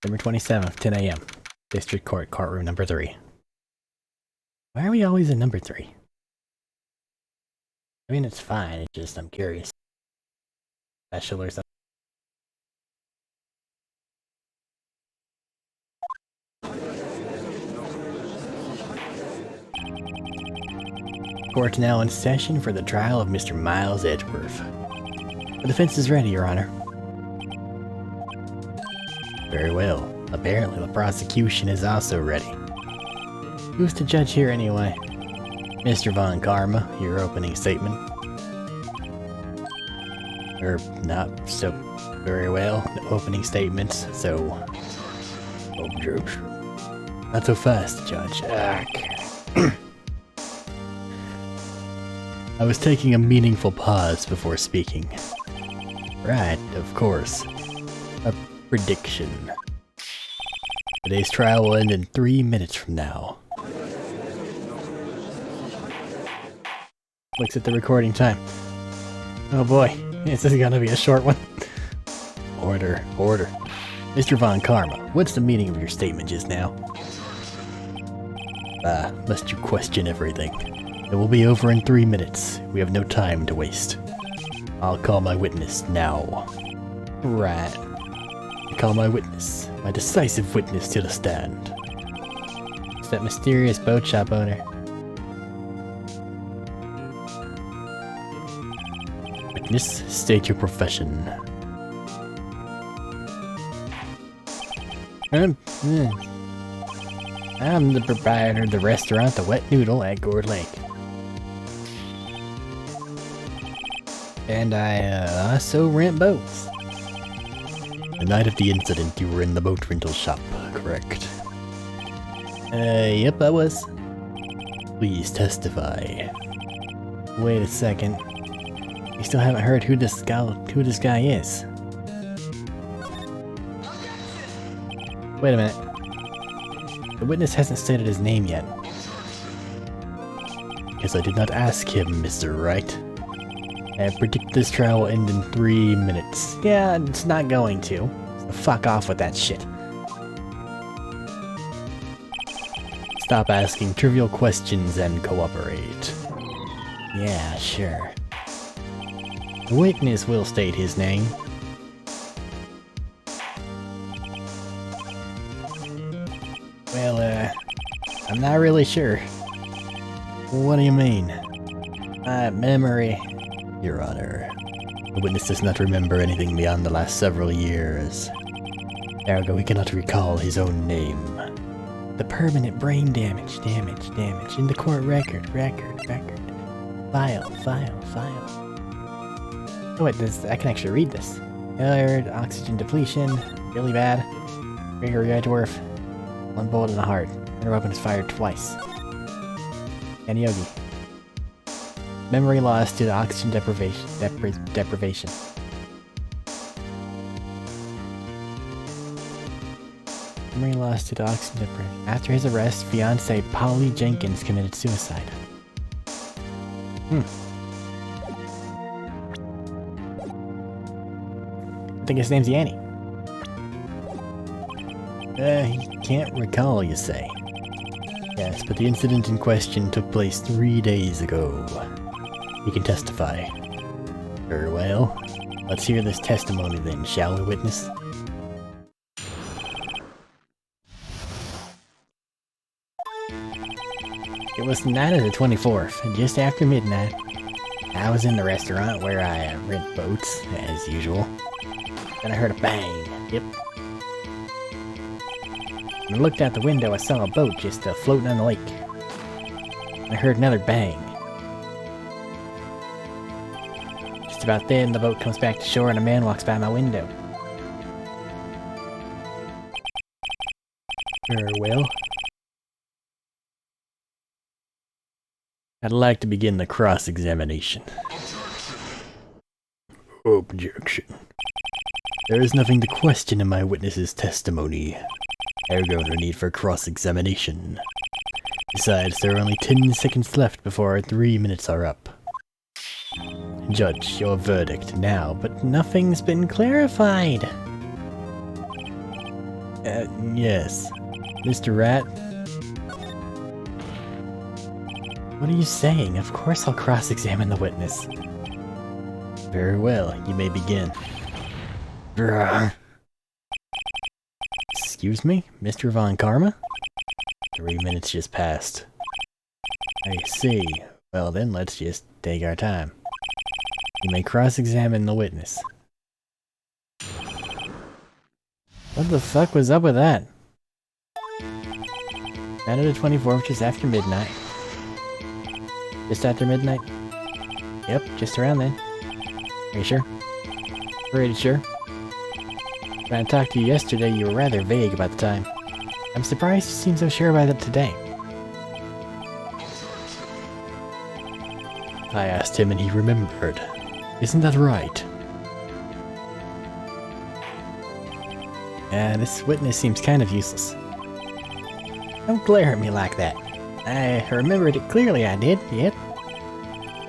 November 27th, 10 a.m. District Court, courtroom number 3. Why are we always in number 3? I mean, it's fine, it's just I'm curious. Special or something. Court now in session for the trial of Mr. Miles Edgeworth. The defense is ready, Your Honor. Very well. Apparently the prosecution is also ready. Who's the judge here anyway? Mr. Von Karma, your opening statement. Or not so very well, the opening statements, so... Objection. Not so fast, Judge. I was taking a meaningful pause before speaking. Right, of course. A prediction. Today's trial will end in 3 minutes from now. Looks at the recording time. Oh boy, this is gonna be a short one. Order, order. Mr. Von Karma, what's the meaning of your statement just now? Must you question everything? It will be over in 3 minutes. We have no time to waste. I'll call my witness now. Right. I call my witness, my decisive witness to the stand. It's that mysterious boat shop owner. Witness, state your profession. I'm the proprietor of the restaurant The Wet Noodle at Gourd Lake. And I also rent boats. The night of the incident, you were in the boat rental shop, correct? Yep, I was. Please testify. Wait a second. You still haven't heard who this guy is. Wait a minute. The witness hasn't stated his name yet. Because I did not ask him, Mr. Wright. I predict this trial will end in 3 minutes. Yeah, it's not going to. So fuck off with that shit. Stop asking trivial questions and cooperate. Yeah, sure. The witness will state his name. Well, I'm not really sure. What do you mean? Memory. Your Honor, the witness does not remember anything beyond the last several years. Ergo, he cannot recall his own name. The permanent brain damage in the court record. File. Oh wait, I can actually read this. Failure, oxygen depletion, really bad. Gregory Edgeworth, 1 bullet in the heart. Her weapon is fired twice. And Yogi. Memory loss due to oxygen deprivation. Memory loss due to oxygen deprivation. After his arrest, fiancée Polly Jenkins committed suicide. I think his name's Yanni. He can't recall, you say? Yes, but the incident in question took place 3 days ago. He can testify. Very well. Let's hear this testimony then, shall we, witness? It was the night of the 24th, and just after midnight. I was in the restaurant where I rent boats, as usual. Then I heard a bang. Yep. When I looked out the window, I saw a boat just floating on the lake. And I heard another bang. Just about then, the boat comes back to shore and a man walks by my window. Very well. I'd like to begin the cross-examination. Objection. There is nothing to question in my witness's testimony. Ergo, no need for cross-examination. Besides, there are only 10 seconds left before our 3 minutes are up. Judge, your verdict now, but nothing's been clarified. Yes. Mr. Rat? What are you saying? Of course I'll cross-examine the witness. Very well, you may begin. Excuse me, Mr. Von Karma? 3 minutes just passed. I see. Well then, let's just take our time. You may cross-examine the witness. What the fuck was up with that? Saturday the 24th, just after midnight. Just after midnight? Yep, just around then. Are you sure? Pretty sure. When I talked to you yesterday, you were rather vague about the time. I'm surprised you seem so sure about it today. I asked him and he remembered. Isn't that right? This witness seems kind of useless. Don't glare at me like that. I remembered it clearly, I did, yep.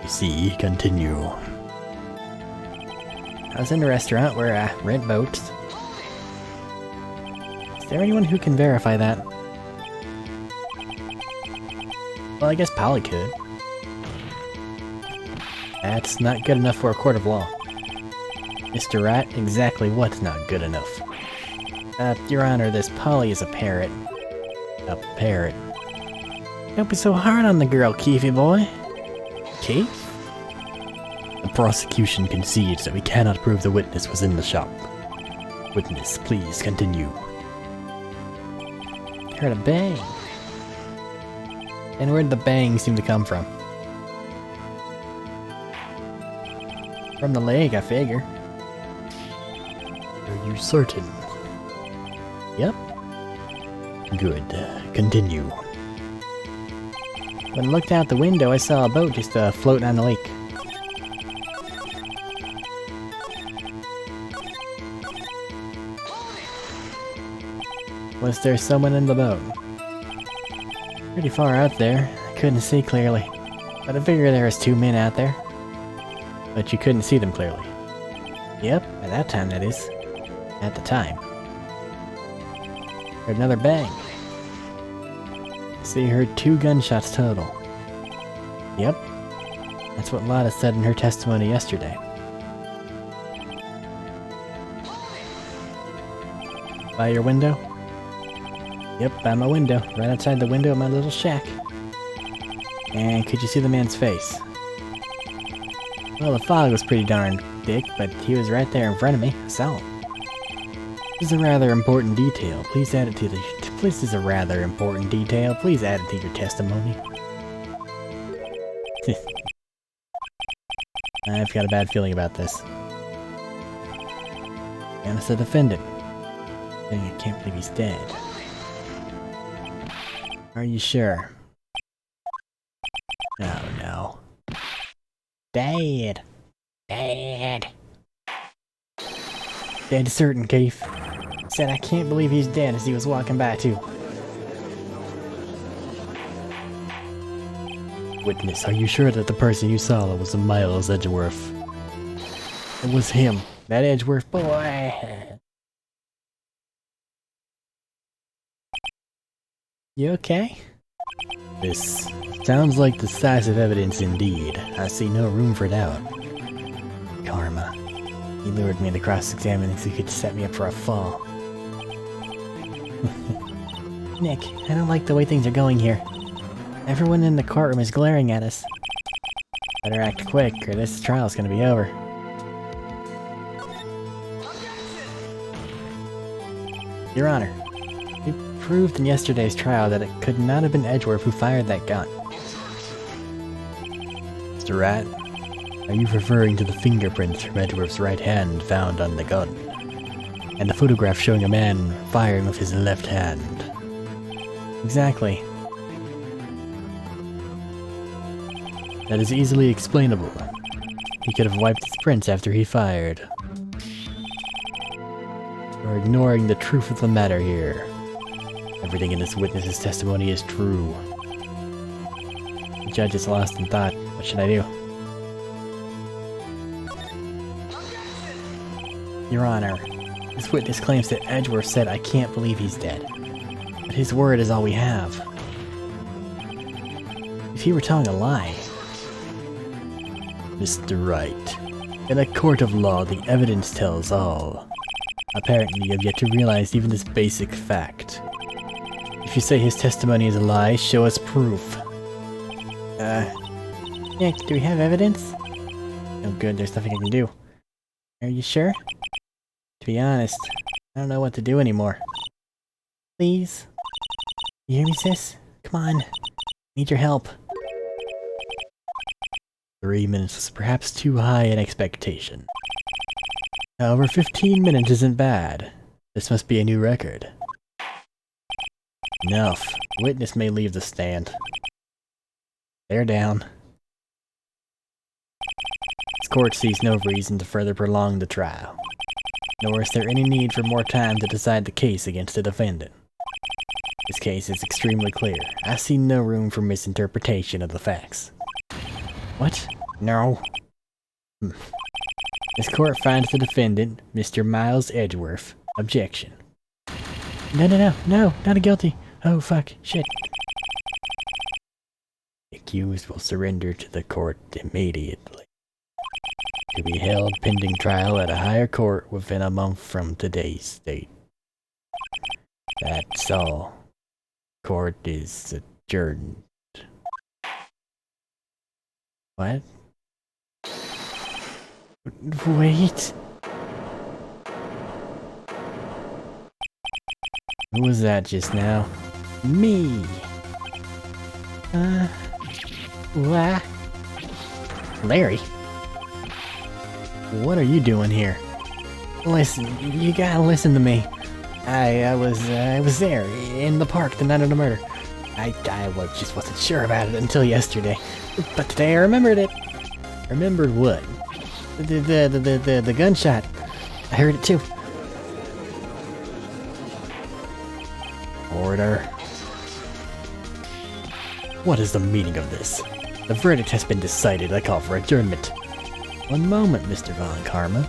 You see, continue. I was in a restaurant where I rent boats. Is there anyone who can verify that? Well, I guess Polly could. That's not good enough for a court of law. Mr. Wright, exactly what's not good enough? Your Honor, this Polly is a parrot. A parrot. Don't be so hard on the girl, Keefy boy. Keef? The prosecution concedes that we cannot prove the witness was in the shop. Witness, please continue. Heard a bang. And where'd the bang seem to come from? From the leg, I figure. Are you certain? Yep. Good. Continue. When I looked out the window, I saw a boat just floating on the lake. Was there someone in the boat? Pretty far out there. I couldn't see clearly. But I figured there was 2 men out there. But you couldn't see them clearly. Yep, at that time that is. At the time. Heard another bang. So you heard 2 gunshots total. Yep. That's what Lotta said in her testimony yesterday. By your window? Yep, by my window. Right outside the window of my little shack. And could you see the man's face? Well, the fog was pretty darn thick, but he was right there in front of me. I saw him. This is a rather important detail. Please add it to the... This is a rather important detail. Please add it to your testimony. I've got a bad feeling about this. And it's the defendant. I can't believe he's dead. Are you sure? Oh no. Dad! Dad! Dead certain, Keith. Said I can't believe he's dead as he was walking by too. Witness, are you sure that the person you saw was a Miles Edgeworth? It was him. That Edgeworth boy. You okay? This sounds like decisive evidence indeed. I see no room for doubt. Karma. He lured me to cross-examine so he could set me up for a fall. Nick, I don't like the way things are going here. Everyone in the courtroom is glaring at us. Better act quick, or this trial's gonna be over. Your Honor, we proved in yesterday's trial that it could not have been Edgeworth who fired that gun. Mr. Rat, are you referring to the fingerprints from Edgeworth's right hand found on the gun? And a photograph showing a man firing with his left hand? Exactly. That is easily explainable. He could have wiped his prints after he fired. You're ignoring the truth of the matter here. Everything in this witness's testimony is true. The judge is lost in thought. What should I do? Your Honor, This witness claims that Edgeworth said I can't believe he's dead. But his word is all we have. If he were telling a lie... Mr. Wright, in a court of law, the evidence tells all. Apparently, you have yet to realize even this basic fact. If you say his testimony is a lie, show us proof. Nick, do we have evidence? Oh good, there's nothing I can do. Are you sure? To be honest, I don't know what to do anymore. Please? You hear me, sis? Come on. Need your help. 3 minutes was perhaps too high an expectation. However, 15 minutes isn't bad. This must be a new record. Enough. Witness may leave the stand. They're down. This court sees no reason to further prolong the trial. Nor is there any need for more time to decide the case against the defendant. This case is extremely clear. I see no room for misinterpretation of the facts. What? No. This court finds the defendant, Mr. Miles Edgeworth. Objection. No, not a guilty. Oh fuck, shit. The accused will surrender to the court immediately. To be held pending trial at a higher court within a month from today's date. That's all. Court is adjourned. What? Wait. Who was that just now? Me! What? Larry? What are you doing here? Listen, you gotta listen to me. I was there, in the park the night of the murder. I just wasn't sure about it until yesterday. But today I remembered it. Remembered what? The gunshot. I heard it too. Order. What is the meaning of this? The verdict has been decided. I call for adjournment. One moment, Mr. Von Karma.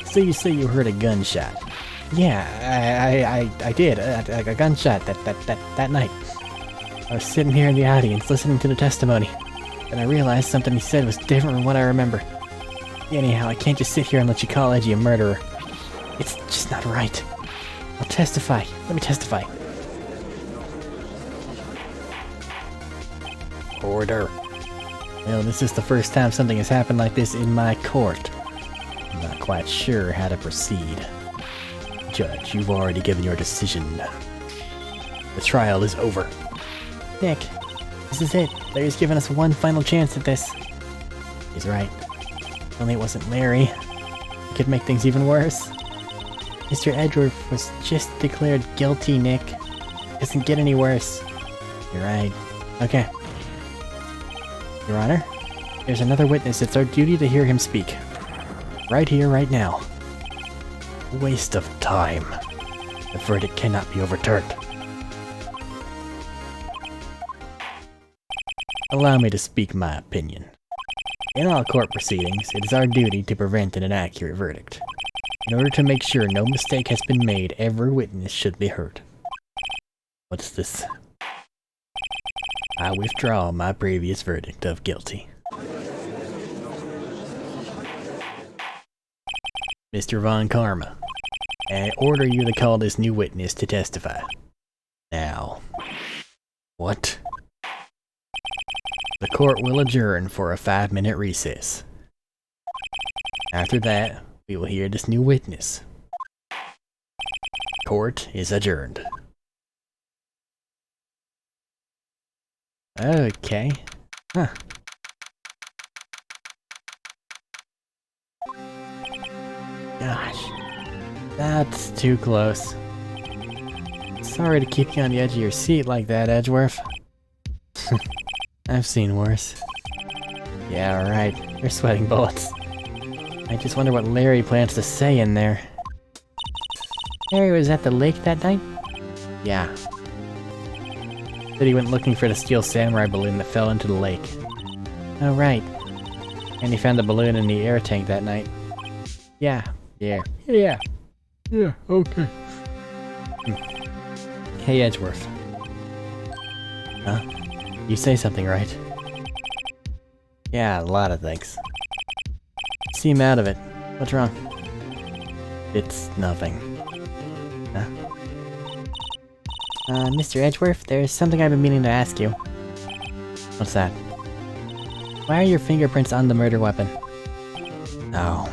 So you say you heard a gunshot? Yeah, I did. A gunshot that night. I was sitting here in the audience listening to the testimony, and I realized something he said was different from what I remember. Anyhow, I can't just sit here and let you call Edgy a murderer. It's just not right. I'll testify. Let me testify. Order. Well, this is the first time something has happened like this in my court. I'm not quite sure how to proceed. Judge, you've already given your decision. The trial is over. Nick, this is it. Larry's given us one final chance at this. He's right. If only it wasn't Larry. It could make things even worse. Mr. Edgeworth was just declared guilty, Nick. It doesn't get any worse. You're right. Okay. Your Honor, there's another witness. It's our duty to hear him speak. Right here, right now. Waste of time. The verdict cannot be overturned. Allow me to speak my opinion. In all court proceedings, it is our duty to prevent an inaccurate verdict. In order to make sure no mistake has been made, every witness should be heard. What's this? I withdraw my previous verdict of guilty. Mr. Von Karma, I order you to call this new witness to testify. Now. What? The court will adjourn for a 5-minute recess. After that, we will hear this new witness. Court is adjourned. Okay. Huh. Gosh. That's too close. Sorry to keep you on the edge of your seat like that, Edgeworth. I've seen worse. Yeah, alright. You're sweating bullets. I just wonder what Larry plans to say in there. Larry was at the lake that night? Yeah. Said he went looking for the steel samurai balloon that fell into the lake. Oh, right. And he found the balloon in the air tank that night. Yeah. Yeah, okay. Hey, Edgeworth. Huh? You say something, right? Yeah, a lot of things. Seem out of it. What's wrong? It's nothing. Huh? Mr. Edgeworth, there's something I've been meaning to ask you. What's that? Why are your fingerprints on the murder weapon? Oh.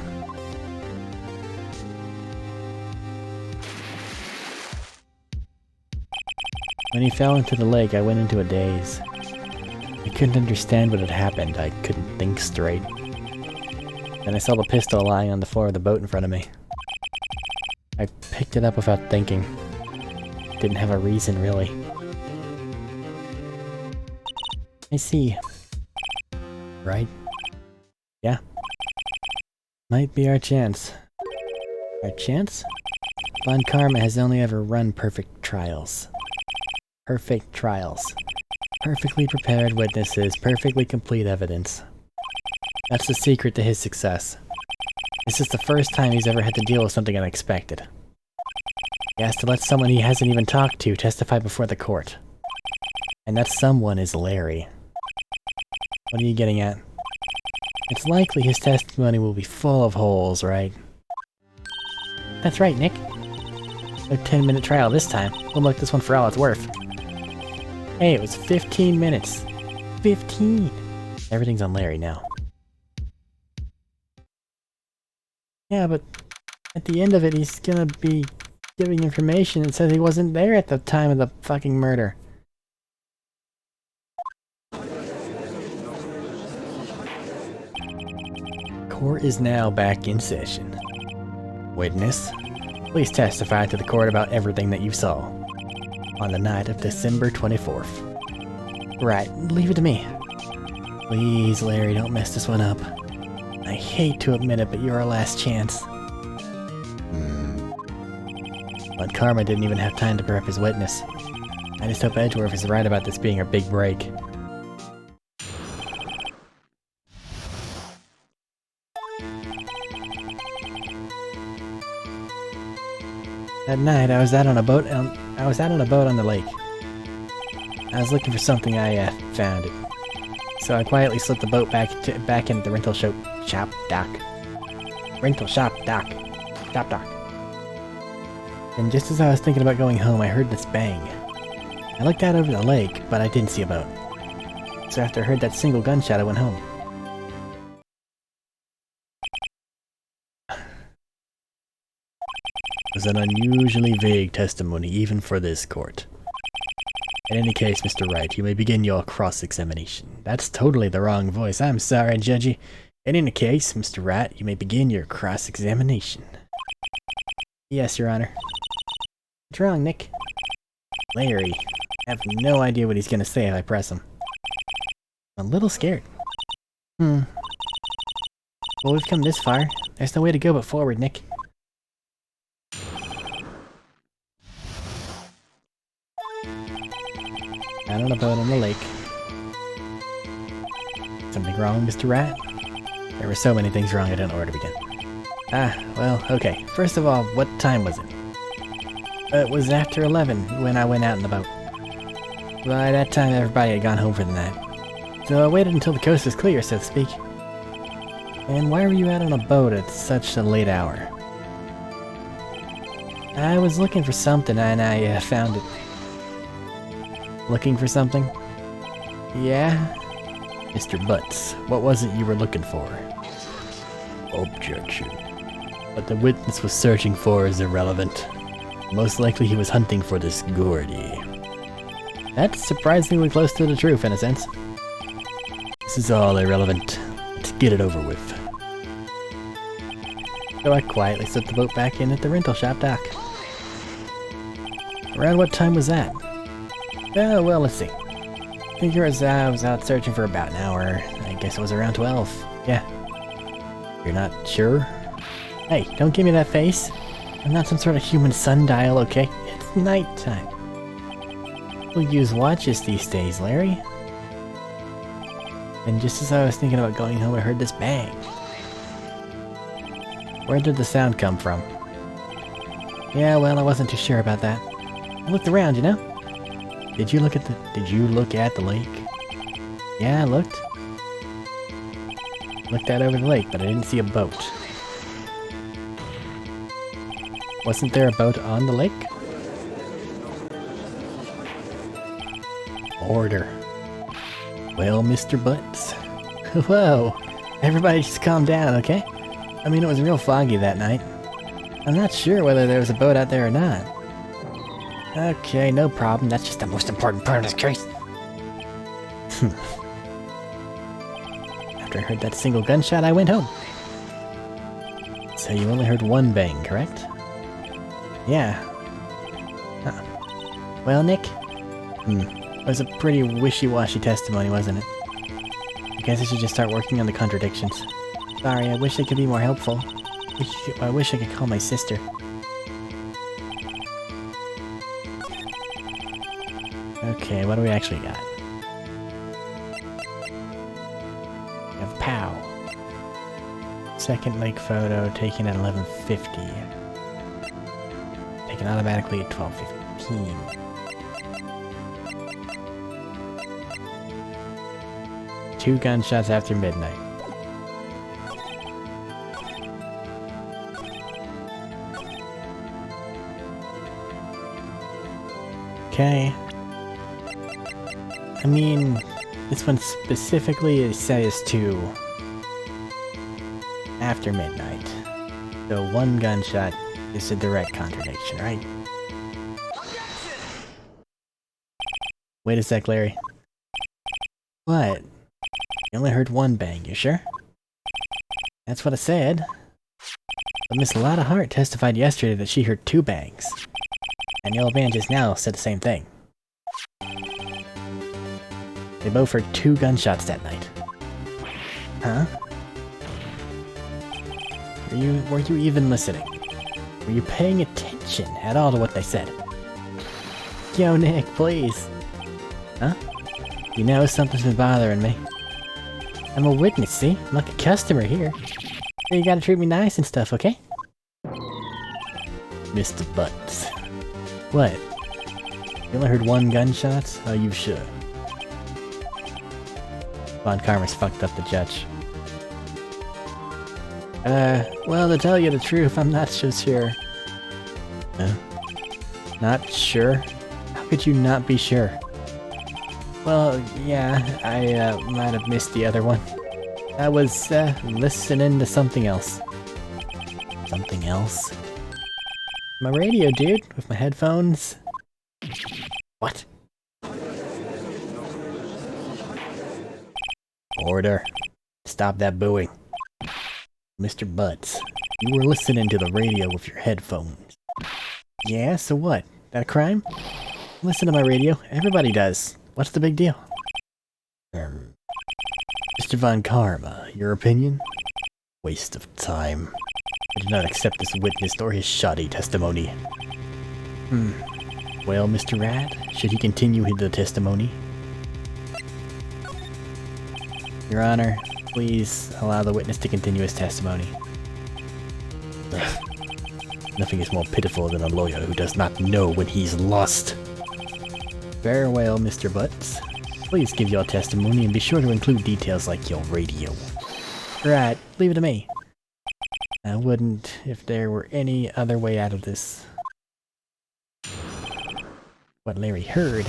When he fell into the lake, I went into a daze. I couldn't understand what had happened. I couldn't think straight. Then I saw the pistol lying on the floor of the boat in front of me. I picked it up without thinking. Didn't have a reason, really. I see. Right? Yeah. Might be our chance. Our chance? Von Karma has only ever run perfect trials. Perfect trials. Perfectly prepared witnesses, perfectly complete evidence. That's the secret to his success. This is the first time he's ever had to deal with something unexpected. He has to let someone he hasn't even talked to testify before the court. And that someone is Larry. What are you getting at? It's likely his testimony will be full of holes, right? That's right, Nick. No 10-minute trial this time. We'll milk this one for all it's worth. Hey, it was 15 minutes. 15! Everything's on Larry now. Yeah, but at the end of it, he's gonna be giving information that says he wasn't there at the time of the fucking murder. Court is now back in session. Witness, please testify to the court about everything that you saw on the night of December 24th. Right, leave it to me. Please, Larry, don't mess this one up. I hate to admit it, but you're our last chance. But Karma didn't even have time to prep his witness. I just hope Edgeworth is right about this being our big break. That night, I was out on a boat on the lake. I was looking for something. I found it. So I quietly slipped the boat back into the rental shop dock. And just as I was thinking about going home, I heard this bang. I looked out over the lake, but I didn't see a boat. So after I heard that single gunshot, I went home. It was an unusually vague testimony, even for this court. In any case, Mr. Wright, you may begin your cross-examination. That's totally the wrong voice. I'm sorry, Judgy. In any case, Mr. Wright, you may begin your cross-examination. Yes, Your Honor. What's wrong, Nick? Larry. I have no idea what he's gonna say if I press him. I'm a little scared. Well, we've come this far. There's no way to go but forward, Nick. Out on a boat on the lake. Something wrong, Mr. Rat? There were so many things wrong I don't know where to begin. Well, okay. First of all, what time was it? It was after 11 when I went out in the boat. By that time, everybody had gone home for the night. So I waited until the coast was clear, so to speak. And why were you out on a boat at such a late hour? I was looking for something and I found it. Looking for something? Yeah? Mr. Butts, what was it you were looking for? Objection. What the witness was searching for is irrelevant. Most likely he was hunting for this Gordy. That's surprisingly close to the truth in a sense. This is all irrelevant. Let's get it over with. So I quietly slipped the boat back in at the rental shop dock. Around what time was that? Well, let's see. I think I was out searching for about an hour. I guess it was around 12. Yeah. You're not sure? Hey, don't give me that face. I'm not some sort of human sundial, okay? It's nighttime. We'll use watches these days, Larry. And just as I was thinking about going home, I heard this bang. Where did the sound come from? Yeah, well, I wasn't too sure about that. I looked around, you know? Did you look at the lake? Yeah, I looked. Looked out over the lake, but I didn't see a boat. Wasn't there a boat on the lake? Order. Well, Mr. Butts. Whoa! Everybody just calm down, okay? I mean, it was real foggy that night. I'm not sure whether there was a boat out there or not. Okay, no problem. That's just the most important part of this case. After I heard that single gunshot, I went home. So you only heard one bang, correct? Yeah. Well, Nick? It was a pretty wishy-washy testimony, wasn't it? I guess I should just start working on the contradictions. Sorry, I wish I could be more helpful. I wish I could call my sister. Okay, what do we actually got? We have POW. Second lake photo taken at 11:50. Taken automatically at 12:15. Two gunshots after midnight. Okay. I mean, this one specifically says to after midnight. So one gunshot is a direct contradiction, right? Wait a sec, Larry. What? You only heard one bang, you sure? That's what I said. But Miss Lotta Hart testified yesterday that she heard two bangs. And the old man just now said the same thing. They both heard two gunshots that night. Huh? Were you even listening? Were you paying attention at all to what they said? Yo, Nick, please. Huh? You know something's been bothering me. I'm a witness, see? I'm like a customer here. So you gotta treat me nice and stuff, okay? Mr. Butts. What? You only heard one gunshot? Are you sure? Von Karma's fucked up the judge. Well, to tell you the truth, I'm not so sure. Not sure? How could you not be sure? Well, yeah, I might have missed the other one. I was, listening to something else. Something else? My radio, dude, with my headphones. What? Order. Stop that booing. Mr. Butts, you were listening to the radio with your headphones. Yeah, so what? That a crime? Listen to my radio. Everybody does. What's the big deal? Mr. Von Karma, your opinion? Waste of time. I do not accept this witness or his shoddy testimony. Well, Mr. Rat, should he continue the testimony? Your Honor, please allow the witness to continue his testimony. Ugh. Nothing is more pitiful than a lawyer who does not know when he's lost. Very well, Mr. Butts. Please give your testimony and be sure to include details like your radio. Right, leave it to me. I wouldn't if there were any other way out of this. What Larry heard.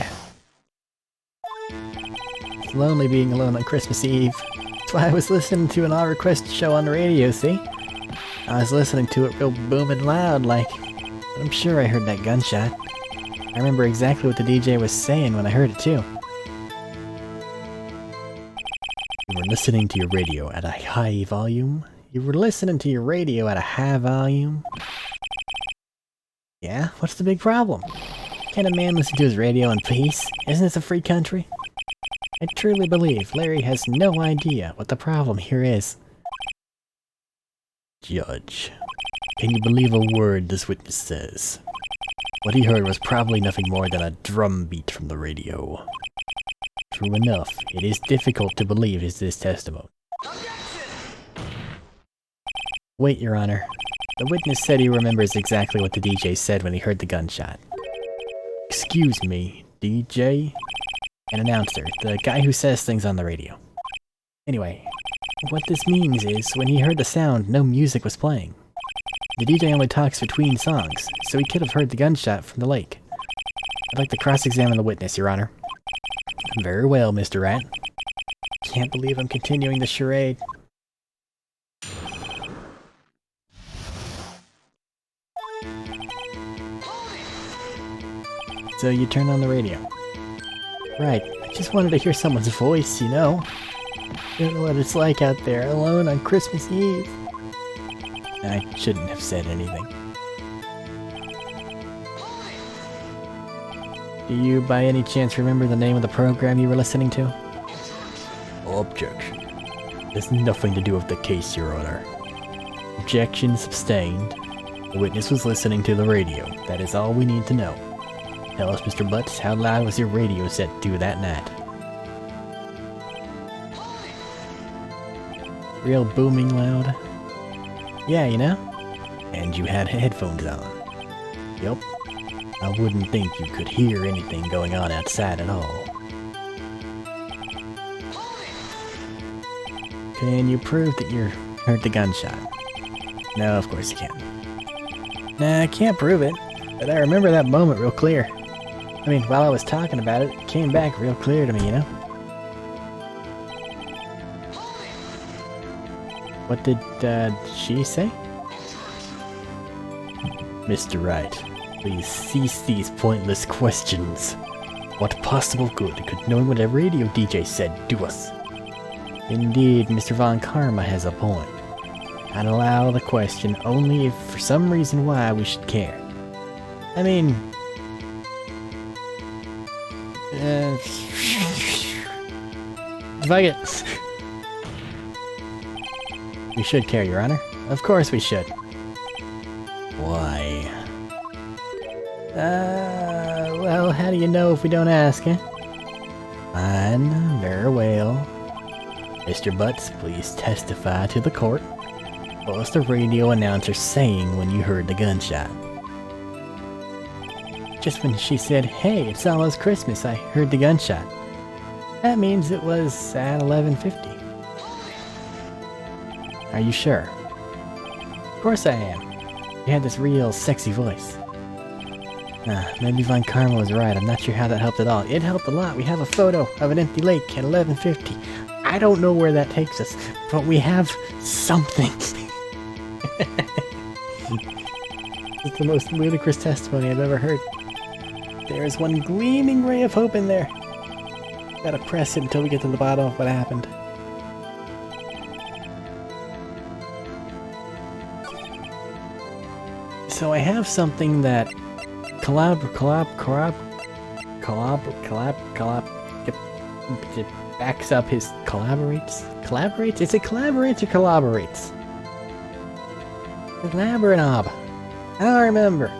It's lonely being alone on Christmas Eve. That's why I was listening to an all request show on the radio, see? I was listening to it real booming loud, like, but I'm sure I heard that gunshot. I remember exactly what the DJ was saying when I heard it too. You were listening to your radio at a high volume? You were listening to your radio at a high volume? Yeah? What's the big problem? Can't a man listen to his radio in peace? Isn't this a free country? I truly believe Larry has no idea what the problem here is. Judge, can you believe a word this witness says? What he heard was probably nothing more than a drum beat from the radio. True enough, it is difficult to believe his testimony. Wait, Your Honor. The witness said he remembers exactly what the DJ said when he heard the gunshot. Excuse me, DJ? An announcer, the guy who says things on the radio. Anyway, what this means is, when he heard the sound, no music was playing. The DJ only talks between songs, so he could have heard the gunshot from the lake. I'd like to cross-examine the witness, Your Honor. Very well, Mr. Wright. Can't believe I'm continuing the charade. So you turned on the radio. Right, I just wanted to hear someone's voice, you know? You don't know what it's like out there, alone on Christmas Eve. I shouldn't have said anything. Do you, by any chance, remember the name of the program you were listening to? Objection. There's nothing to do with the case, Your Honor. Objection sustained. The witness was listening to the radio. That is all we need to know. Tell us, Mr. Butts, how loud was your radio set to that night? Real booming loud? Yeah, you know? And you had headphones on. Yup. I wouldn't think you could hear anything going on outside at all. Can you prove that you heard the gunshot? No, of course you can't. Nah, I can't prove it, but I remember that moment real clear. I mean, while I was talking about it, it came back real clear to me, you know? What did, she say? Mr. Wright, please cease these pointless questions. What possible good could knowing what a radio DJ said do us? Indeed, Mr. Von Karma has a point. I'd allow the question only if for some reason why we should care. I mean... fuck it. We should care, Your Honor. Of course we should. Why? Well, how do you know if we don't ask, eh? Fine, very well. Mr. Butts, please testify to the court. What was the radio announcer saying when you heard the gunshot? Just when she said, "Hey, it's almost Christmas," I heard the gunshot. That means it was at 11:50. Are you sure? Of course I am. You had this real sexy voice. Maybe Von Karma was right. I'm not sure how that helped at all. It helped a lot. We have a photo of an empty lake at 11:50. I don't know where that takes us, but we have something. It's the most ludicrous testimony I've ever heard. There is one gleaming ray of hope in there. Gotta press it until we get to the bottom of what happened. So I have something that it backs up his collaborates? Is it collaborates or collaborates? Collaboranob. I don't remember.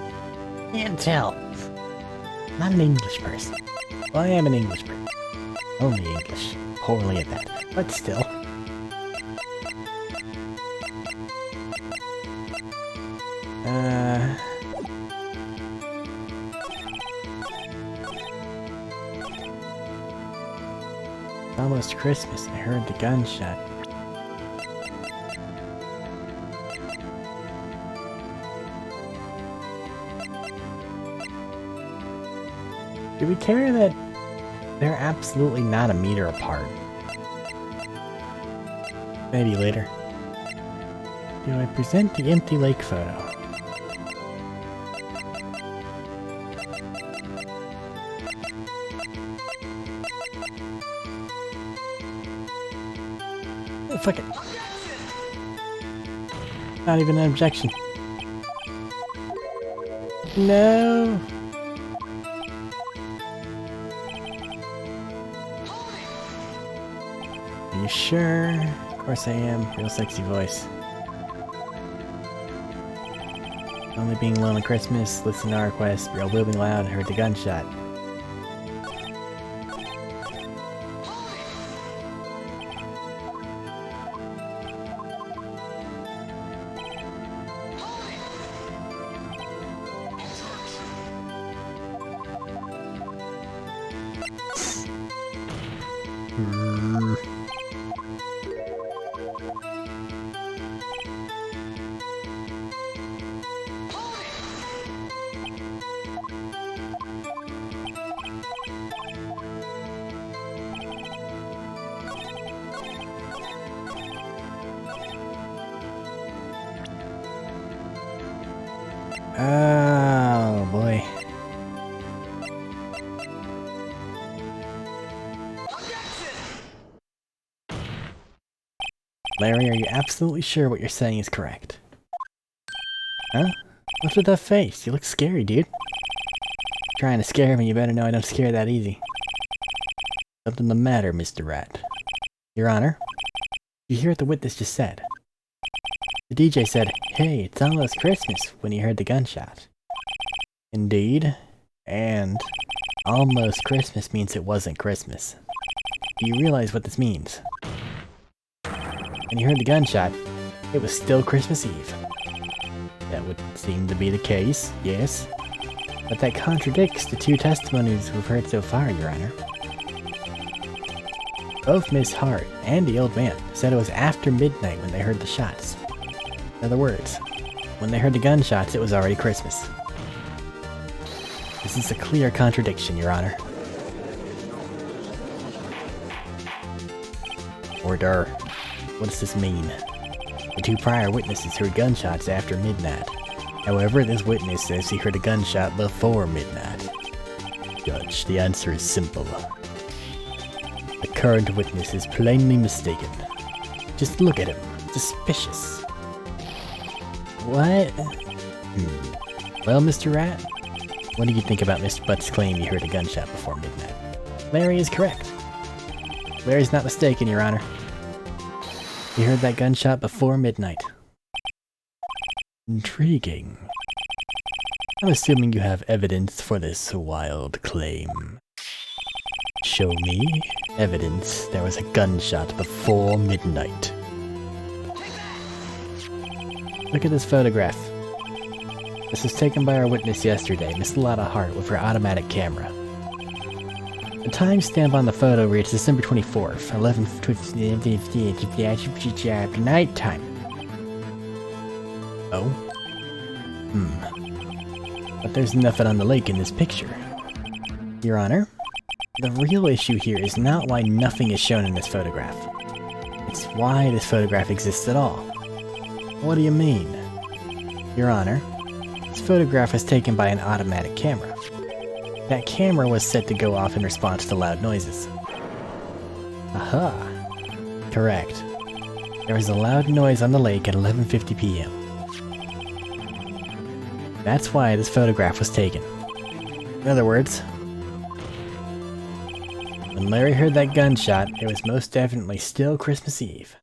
Can't tell. I'm not an English person. Well, I am an English person. Only English. Poorly at that. But still. Almost Christmas. I heard the gunshot. Do we care that they're absolutely not a meter apart? Maybe later. Do I present the empty lake photo? Oh, fuck it. Not even an objection. No. Are you sure? Of course I am. Real sexy voice. Only being alone on Christmas, listen to our request, real booming loud, heard the gunshot. Larry, are you absolutely sure what you're saying is correct? Huh? What's with that face? You look scary, dude. Trying to scare me, you better know I don't scare that easy. Something the matter, Mr. Rat. Your Honor, you hear what the witness just said? The DJ said, "Hey, it's almost Christmas," when he heard the gunshot. Indeed, and almost Christmas means it wasn't Christmas. Do you realize what this means? When you heard the gunshot, it was still Christmas Eve. That would seem to be the case, yes. But that contradicts the two testimonies we've heard so far, Your Honor. Both Miss Hart and the old man said it was after midnight when they heard the shots. In other words, when they heard the gunshots, it was already Christmas. This is a clear contradiction, Your Honor. Order. What does this mean? The two prior witnesses heard gunshots after midnight. However, this witness says he heard a gunshot before midnight. Judge, the answer is simple. The current witness is plainly mistaken. Just look at him. Suspicious. What? Well, Mr. Rat, what do you think about Mr. Butt's claim he heard a gunshot before midnight? Larry is correct. Larry's not mistaken, Your Honor. He heard that gunshot before midnight. Intriguing. I'm assuming you have evidence for this wild claim. Show me evidence there was a gunshot before midnight. Look at this photograph. This was taken by our witness yesterday, Miss Lotta Hart, with her automatic camera. The timestamp on the photo reads December 24th, 11:50 nighttime. Oh? But there's nothing on the lake in this picture. Your Honor, the real issue here is not why nothing is shown in this photograph. It's why this photograph exists at all. What do you mean? Your Honor, this photograph was taken by an automatic camera. That camera was set to go off in response to loud noises. Aha! Correct. There was a loud noise on the lake at 11:50 p.m. That's why this photograph was taken. In other words, when Larry heard that gunshot, it was most definitely still Christmas Eve.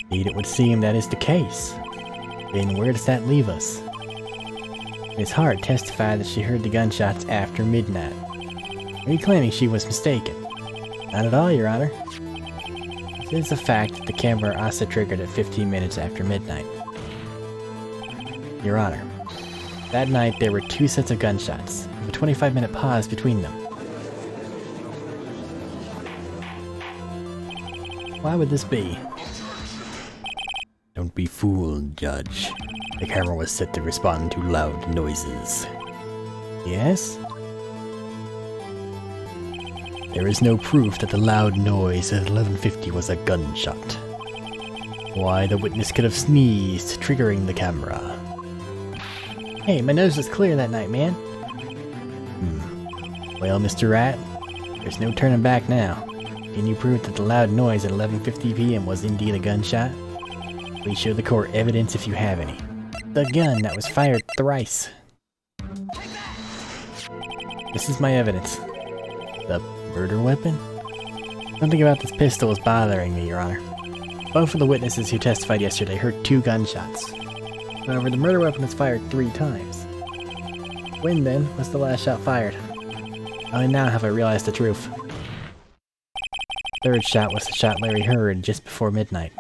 Indeed, it would seem that is the case. Then where does that leave us? Miss Hart testified that she heard the gunshots after midnight. Are you claiming she was mistaken? Not at all, Your Honor. It is a fact that the camera also triggered at 15 minutes after midnight. Your Honor, that night there were two sets of gunshots, with a 25-minute pause between them. Why would this be? Don't be fooled, Judge. The camera was set to respond to loud noises. Yes? There is no proof that the loud noise at 11:50 was a gunshot. Why, the witness could have sneezed, triggering the camera. Hey, my nose was clear that night, man. Well, Mr. Rat, there's no turning back now. Can you prove that the loud noise at 11:50 p.m. was indeed a gunshot? Please show the court evidence if you have any. The gun that was fired thrice. This is my evidence. The murder weapon? Something about this pistol is bothering me, Your Honor. Both of the witnesses who testified yesterday heard two gunshots. However, the murder weapon was fired 3 times. When, then, was the last shot fired? Only now have I realized the truth. The third shot was the shot Larry heard just before midnight.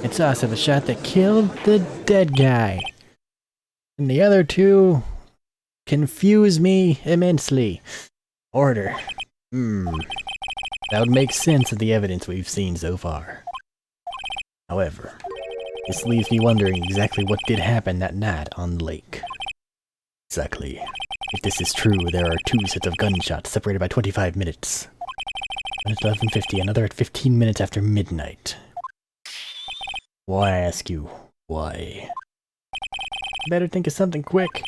It's also the shot that killed the dead guy. And the other two confuse me immensely. Order. That would make sense of the evidence we've seen so far. However, this leaves me wondering exactly what did happen that night on the lake. Exactly. If this is true, there are 2 sets of gunshots separated by 25 minutes. One at 11:50, another at 15 minutes after midnight. Why, I ask you, why? Better think of something quick.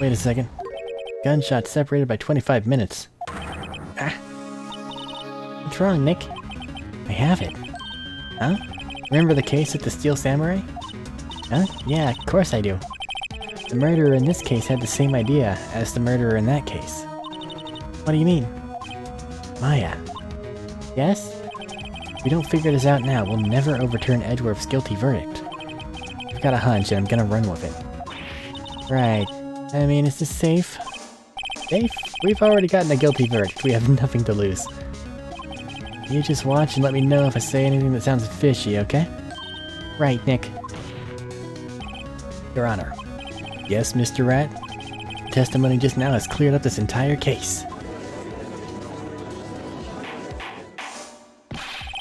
Wait a second. Gunshots separated by 25 minutes. What's wrong, Nick? I have it. Huh? Remember the case with the Steel Samurai? Huh? Yeah, of course I do. The murderer in this case had the same idea as the murderer in that case. What do you mean? Maya. Yes? If we don't figure this out now, we'll never overturn Edgeworth's guilty verdict. I've got a hunch and I'm gonna run with it. Right. I mean, is this safe? Safe? We've already gotten a guilty verdict. We have nothing to lose. You just watch and let me know if I say anything that sounds fishy, okay? Right, Nick. Your Honor. Yes, Mr. Rat? The testimony just now has cleared up this entire case.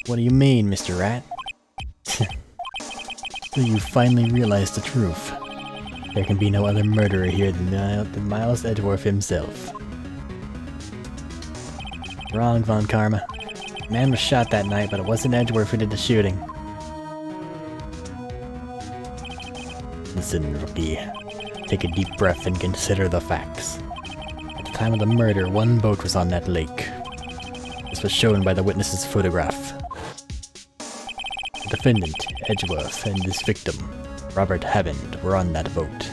What do you mean, Mr. Rat? So you finally realized the truth. There can be no other murderer here than Miles Edgeworth himself. Wrong, Von Karma. The man was shot that night, but it wasn't Edgeworth who did the shooting. Listen, rookie. Take a deep breath and consider the facts. At the time of the murder, one boat was on that lake. This was shown by the witness's photograph. The defendant, Edgeworth, and his victim, Robert Hammond, were on that boat.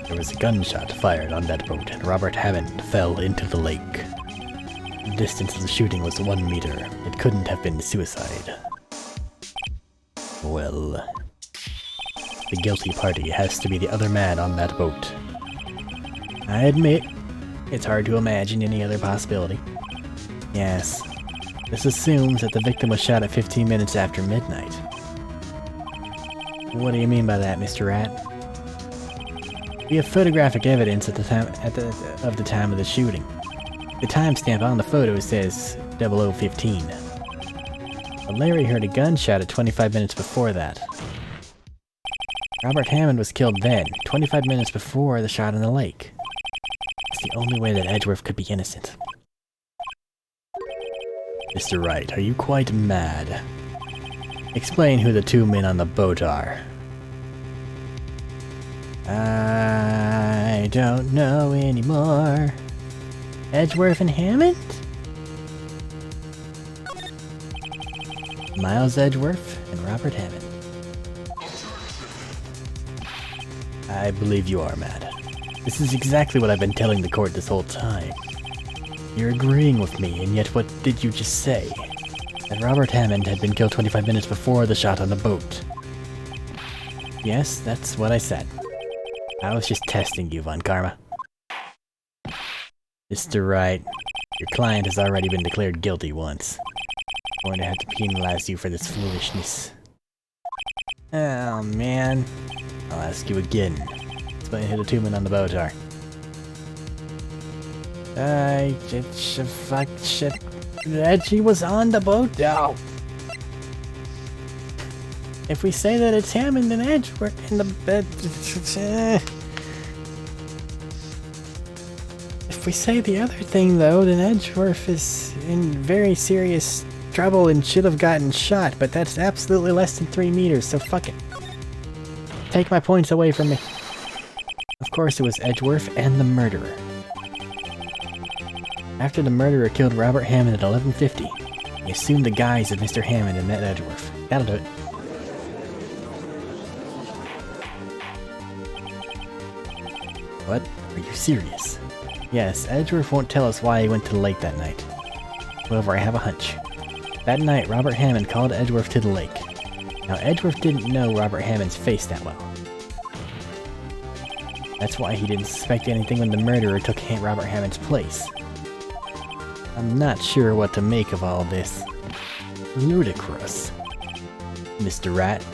There was a gunshot fired on that boat, and Robert Hammond fell into the lake. The distance of the shooting was 1 meter. It couldn't have been suicide. Well, the guilty party has to be the other man on that boat. I admit, it's hard to imagine any other possibility. Yes, this assumes that the victim was shot at 15 minutes after midnight. What do you mean by that, Mr. Rat? We have photographic evidence at the time of the time of the shooting. The timestamp on the photo says 00:15. But Larry heard a gunshot at 25 minutes before that. Robert Hammond was killed then, 25 minutes before the shot in the lake. It's the only way that Edgeworth could be innocent. Mr. Wright, are you quite mad? Explain who the two men on the boat are. I don't know anymore. Edgeworth and Hammond? Miles Edgeworth and Robert Hammond. I believe you are mad. This is exactly what I've been telling the court this whole time. You're agreeing with me, and yet what did you just say? That Robert Hammond had been killed 25 minutes before the shot on the boat. Yes, that's what I said. I was just testing you, Von Karma. Mr. Wright, your client has already been declared guilty once. I'm going to have to penalize you for this foolishness. Oh, man. I'll ask you again. Explain who the two men on the boat are. Shit. She was on the boat? Oh. If we say that it's Hammond and Edgeworth in the bed... If we say the other thing, though, then Edgeworth is in very serious trouble and should have gotten shot, but that's absolutely less than 3 meters, so fuck it. Take my points away from me. Of course it was Edgeworth and the murderer. After the murderer killed Robert Hammond at 11:50, he assumed the guise of Mr. Hammond and met Edgeworth. That'll do it. What? Are you serious? Yes, Edgeworth won't tell us why he went to the lake that night. However, I have a hunch. That night, Robert Hammond called Edgeworth to the lake. Now, Edgeworth didn't know Robert Hammond's face that well. That's why he didn't suspect anything when the murderer took Robert Hammond's place. I'm not sure what to make of all this. Ludicrous. Mr. Rat,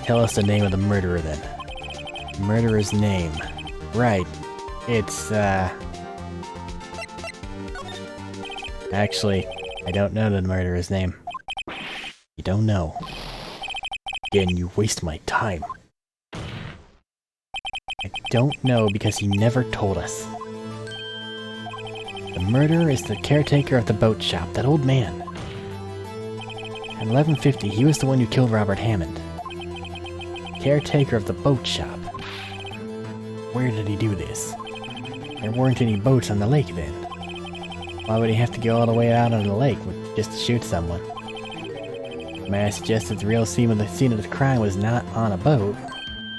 tell us the name of the murderer then. The murderer's name. Right. It's, Actually, I don't know the murderer's name. You don't know. Again, you waste my time. I don't know because he never told us. The murderer is the caretaker of the boat shop, that old man. At 11:50, he was the one who killed Robert Hammond. Caretaker of the boat shop. Where did he do this? There weren't any boats on the lake then. Why would he have to go all the way out on the lake just to shoot someone? May I suggest that the real scene of the crime was not on a boat?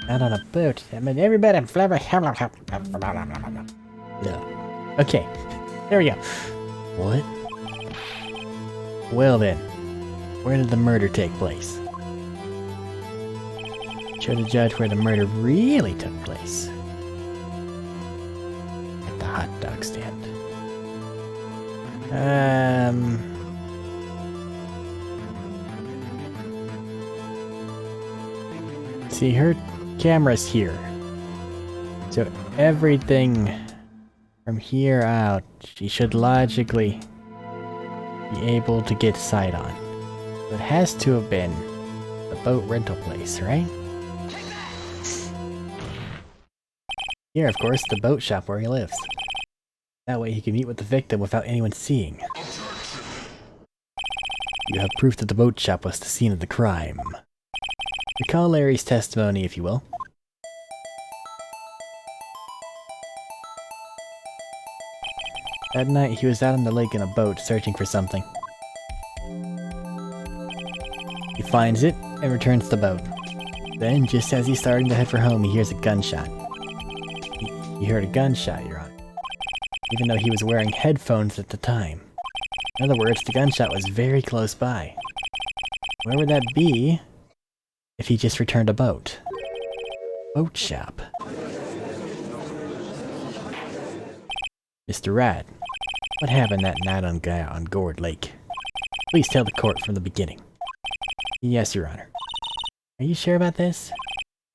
Not on a boat. I mean, everybody. No. Okay. There we go. What? Well then, where did the murder take place? Show the judge where the murder really took place. At the hot dog stand. See, her camera's here. So everything from here out, she should logically be able to get sight on. So it has to have been the boat rental place, right? Here, of course, the boat shop where he lives. That way he can meet with the victim without anyone seeing. You have proof that the boat shop was the scene of the crime. Recall Larry's testimony, if you will. That night, he was out on the lake in a boat, searching for something. He finds it, and returns the boat. Then, just as he's starting to head for home, he hears a gunshot. He heard a gunshot, Your Honor. Even though he was wearing headphones at the time. In other words, the gunshot was very close by. Where would that be if he just returned a boat? Boat shop. Mr. Wright, what happened that night on Gourd Lake? Please tell the court from the beginning. Yes, Your Honor. Are you sure about this?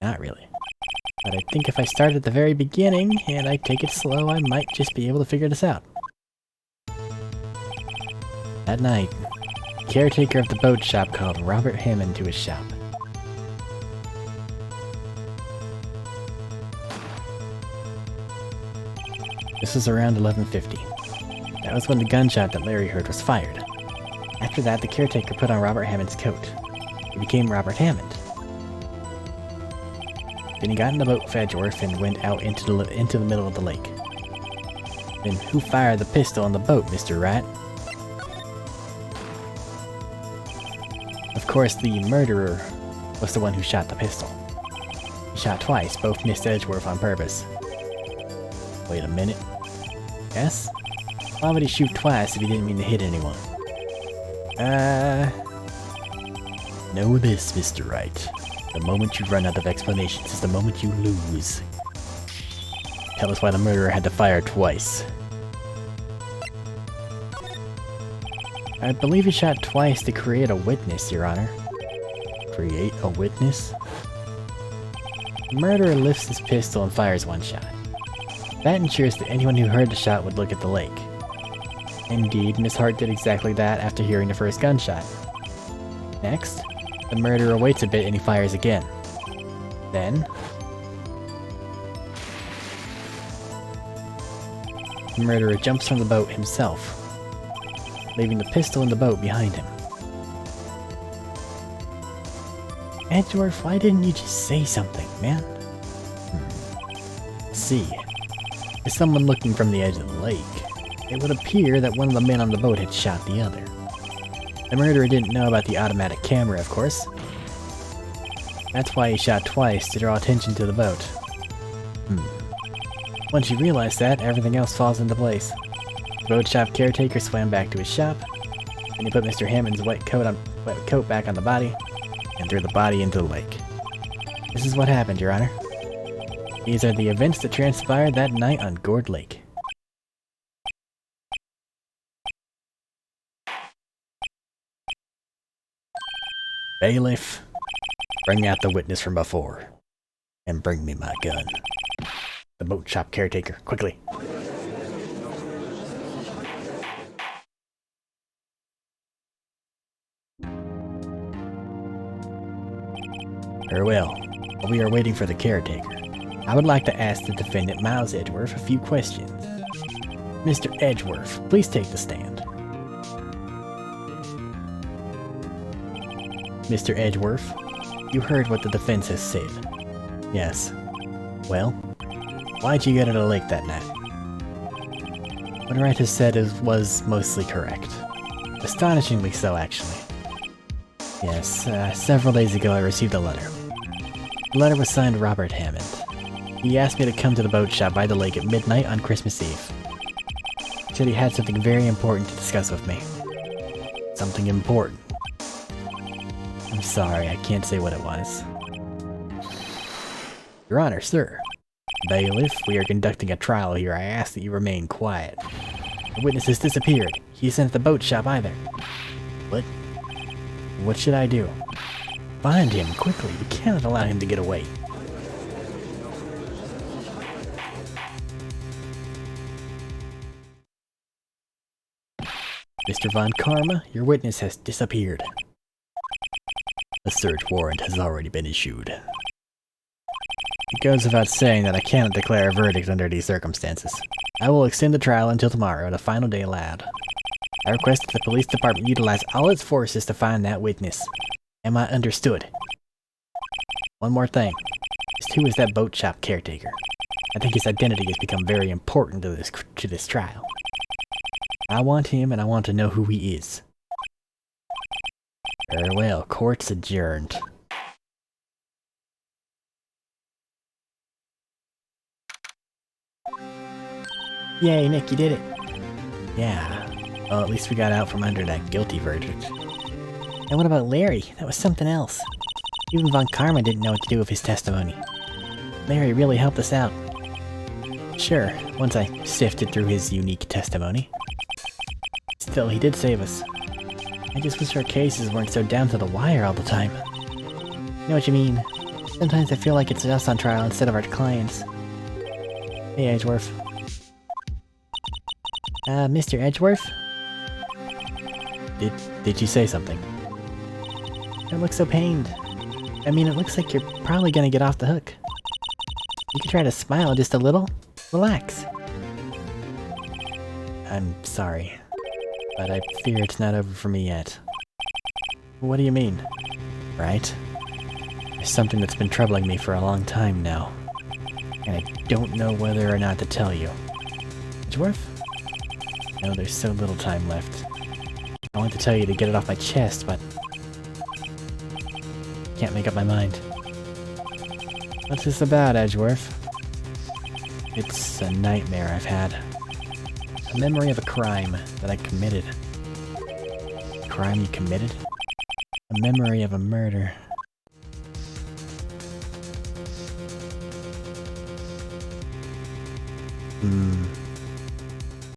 Not really. But I think if I start at the very beginning, and I take it slow, I might just be able to figure this out. That night, the caretaker of the boat shop called Robert Hammond to his shop. This was around 11:50. That was when the gunshot that Larry heard was fired. After that, the caretaker put on Robert Hammond's coat. He became Robert Hammond. Then he got in the boat with Edgeworth and went out into the middle of the lake. Then who fired the pistol on the boat, Mr. Wright? Of course, the murderer was the one who shot the pistol. He shot twice, both missed Edgeworth on purpose. Wait a minute. Yes? Why would he shoot twice if he didn't mean to hit anyone? Know this, Mr. Wright. The moment you run out of explanations is the moment you lose. Tell us why the murderer had to fire twice. I believe he shot twice to create a witness, Your Honor. Create a witness? The murderer lifts his pistol and fires one shot. That ensures that anyone who heard the shot would look at the lake. Indeed, Miss Hart did exactly that after hearing the first gunshot. Next, the murderer waits a bit and he fires again. Then, the murderer jumps from the boat himself, leaving the pistol in the boat behind him. Edgeworth, why didn't you just say something, man? See, as someone looking from the edge of the lake, it would appear that one of the men on the boat had shot the other. The murderer didn't know about the automatic camera, of course. That's why he shot twice, to draw attention to the boat. Once you realize that, everything else falls into place. The boat shop caretaker swam back to his shop, and he put Mr. Hammond's wet coat back on the body, and threw the body into the lake. This is what happened, Your Honor. These are the events that transpired that night on Gourd Lake. Bailiff, bring out the witness from before, and bring me my gun. The boat shop caretaker, quickly. Very well. While we are waiting for the caretaker, I would like to ask the defendant Miles Edgeworth a few questions. Mr. Edgeworth, please take the stand. Mr. Edgeworth, you heard what the defense has said. Yes. Well, why'd you go to the lake that night? What Wright has said was mostly correct. Astonishingly so, actually. Yes, several days ago I received a letter. The letter was signed Robert Hammond. He asked me to come to the boat shop by the lake at midnight on Christmas Eve. He said he had something very important to discuss with me. Something important. I'm sorry, I can't say what it was. Your Honor, sir. Bailiff, we are conducting a trial here. I ask that you remain quiet. The witness has disappeared. He isn't at the boat shop either. What? What should I do? Find him, quickly. We cannot allow him to get away. Mr. Von Karma, your witness has disappeared. A search warrant has already been issued. It goes without saying that I cannot declare a verdict under these circumstances. I will extend the trial until tomorrow, the final day allowed. I request that the police department utilize all its forces to find that witness. Am I understood? One more thing. Who is that boat shop caretaker? I think his identity has become very important to this trial. I want him, and I want to know who he is. Very well, court's adjourned. Yay, Nick, you did it! Yeah. Well, at least we got out from under that guilty verdict. And what about Larry? That was something else. Even Von Karma didn't know what to do with his testimony. Larry really helped us out. Sure, once I sifted through his unique testimony. Still, he did save us. I just wish our cases weren't so down to the wire all the time. You know what you mean? Sometimes I feel like it's us on trial instead of our clients. Hey, Edgeworth. Mr. Edgeworth? Did you say something? You look so pained. I mean, it looks like you're probably gonna get off the hook. You could try to smile just a little. Relax. I'm sorry, but I fear it's not over for me yet. What do you mean? Right? There's something that's been troubling me for a long time now, and I don't know whether or not to tell you. Edgeworth? I know there's so little time left. I want to tell you to get it off my chest, but can't make up my mind. What's this about, Edgeworth? It's a nightmare I've had. A memory of a crime that I committed. A crime you committed? A memory of a murder.